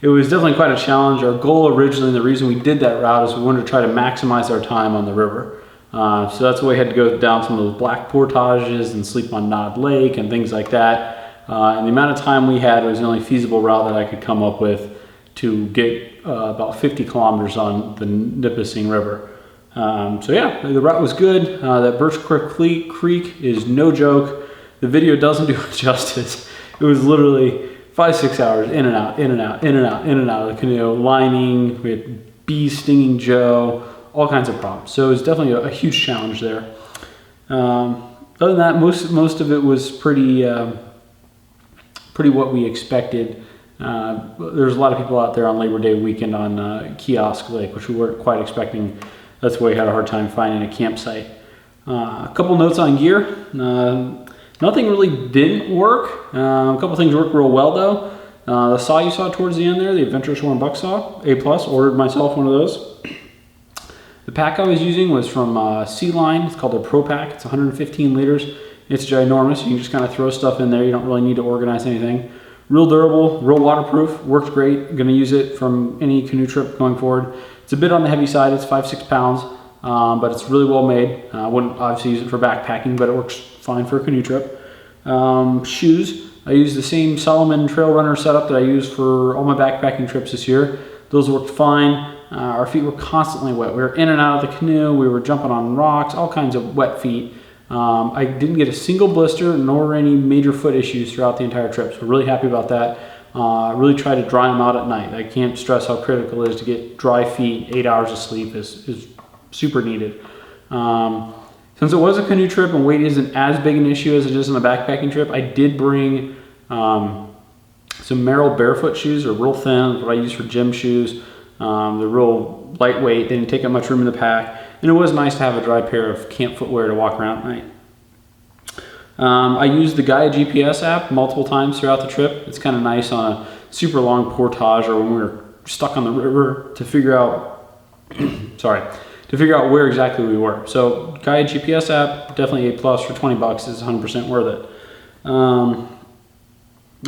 It was definitely quite a challenge. Our goal originally, and the reason we did that route, is we wanted to try to maximize our time on the river. So that's why we had to go down some of those black portages and sleep on Nod Lake and things like that. And the amount of time we had was the only feasible route that I could come up with to get about 50 kilometers on the Nipissing River. So yeah, the route was good. That Birch Creek is no joke. The video doesn't do it justice. It was literally 5-6 hours in and out, in and out, in and out, in and out of the canoe, lining, we had bees stinging Joe, all kinds of problems. So it was definitely a huge challenge there. Other than that, most of it was pretty what we expected. There's a lot of people out there on Labor Day weekend on Kiosk Lake, which we weren't quite expecting. That's why we had a hard time finding a campsite. A couple notes on gear. Nothing really didn't work. A couple things worked real well though. The saw you saw towards the end there, the Adventurous Horn Buck Saw, A+, ordered myself one of those. The pack I was using was from Sea Line. It's called a Pro Pack. It's 115 liters. It's ginormous. You can just kind of throw stuff in there. You don't really need to organize anything. Real durable, real waterproof, works great. Gonna use it from any canoe trip going forward. It's a bit on the heavy side, it's 5-6 pounds, but it's really well made. I wouldn't obviously use it for backpacking, but it works fine for a canoe trip. Shoes, I used the same Salomon Trail Runner setup that I used for all my backpacking trips this year. Those worked fine. Our feet were constantly wet. We were in and out of the canoe, we were jumping on rocks, all kinds of wet feet. I didn't get a single blister nor any major foot issues throughout the entire trip, so really happy about that. Really try to dry them out at night. I can't stress how critical it is to get dry feet. 8 hours of sleep is super needed. Since it was a canoe trip and weight isn't as big an issue as it is on a backpacking trip, I did bring some Merrell barefoot shoes. They're real thin, what I use for gym shoes. They're real lightweight. They didn't take up much room in the pack. And it was nice to have a dry pair of camp footwear to walk around at night. I used the Gaia GPS app multiple times throughout the trip. It's kind of nice on a super long portage or when we were stuck on the river to figure out, to figure out where exactly we were. So Gaia GPS app, definitely A+ for 20 bucks is 100% worth it.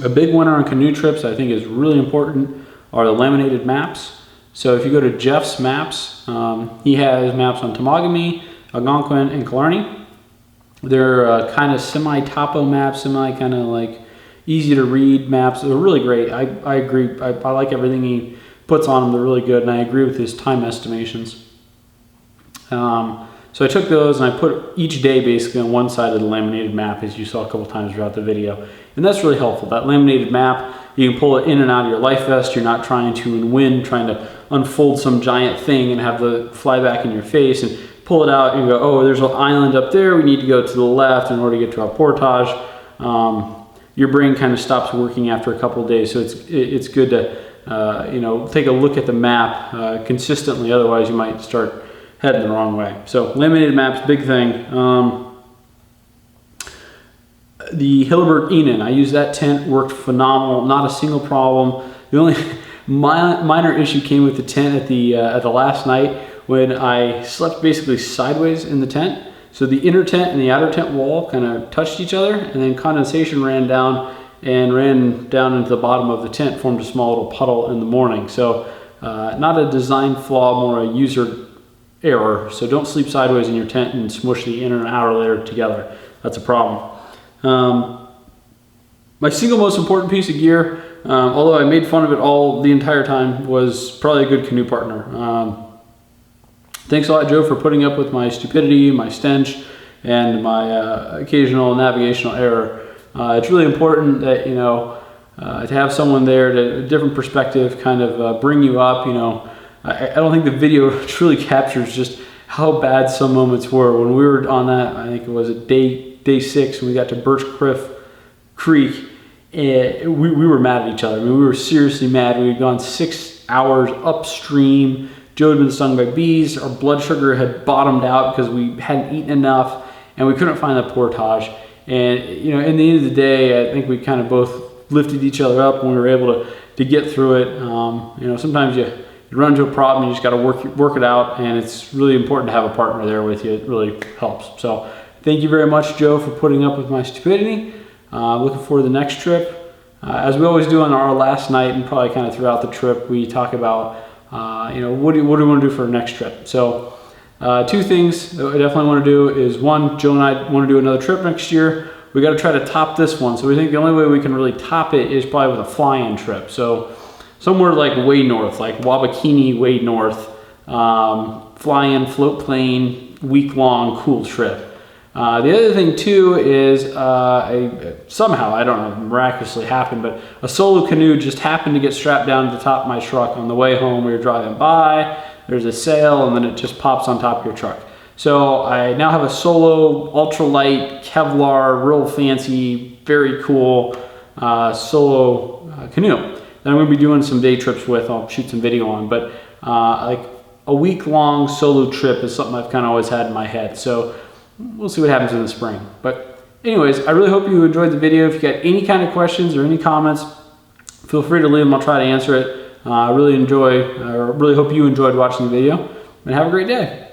A big winner on canoe trips I think is really important are the laminated maps. So if you go to Jeff's Maps, he has maps on Temagami, Algonquin, and Killarney. They're kind of semi-topo maps, kind of like easy to read maps. They're really great. I agree. I like everything he puts on them. They're really good, and I agree with his time estimations. So I took those and I put each day basically on one side of the laminated map, as you saw a couple times throughout the video. And that's really helpful. That laminated map, you can pull it in and out of your life vest. You're not trying to, in wind, trying to unfold some giant thing and have the fly back in your face and pull it out and go, oh, there's an island up there. We need to go to the left in order to get to our portage. Your brain kind of stops working after a couple of days. So it's good to, take a look at the map consistently. Otherwise, you might start heading the wrong way. So laminated maps, big thing. The Hilleberg Enon, I used that tent, worked phenomenal, not a single problem. The only minor issue came with the tent at the last night when I slept basically sideways in the tent. So the inner tent and the outer tent wall kind of touched each other, and then condensation ran down into the bottom of the tent, formed a small little puddle in the morning. So not a design flaw, more a user error. So don't sleep sideways in your tent and smush the inner and outer layer together. That's a problem. My single most important piece of gear, although I made fun of it the entire time, was probably a good canoe partner. Thanks a lot, Joe, for putting up with my stupidity, my stench, and my occasional navigational error. It's really important that, to have someone there to a different perspective, kind of bring you up. I don't think the video truly captures just how bad some moments were. When we were on that, I think it was day 6, when we got to Birch Creek, we were mad at each other. I mean, we were seriously mad. We had gone 6 hours upstream. Joe had been stung by bees. Our blood sugar had bottomed out because we hadn't eaten enough, and we couldn't find the portage. And you know, in the end of the day, I think we kind of both lifted each other up when we were able to get through it. You know, sometimes you run into a problem, you just got to work it out, and it's really important to have a partner there with you. It really helps. So thank you very much, Joe, for putting up with my stupidity. Looking forward to the next trip. As we always do on our last night, and probably kind of throughout the trip, we talk about you know, what do we want to do for our next trip. So two things that I definitely want to do is, one, Joe and I want to do another trip next year. We got to try to top this one. So we think the only way we can really top it is probably with a fly-in trip. So somewhere like way north, like Wabakini way north, fly-in, float plane, week-long cool trip. The other thing too is somehow, I don't know, miraculously happened, but a solo canoe just happened to get strapped down to the top of my truck on the way home. We were driving by, there's a sail, and then it just pops on top of your truck. So I now have a solo, ultralight, Kevlar, real fancy, very cool solo canoe that I'm going to be doing some day trips with. I'll shoot some video on, but like a week-long solo trip is something I've kind of always had in my head. So we'll see what happens in the spring. But anyways, I really hope you enjoyed the video. If you got any kind of questions or any comments, feel free to leave them. I'll try to answer it. I really hope you enjoyed watching the video, and have a great day.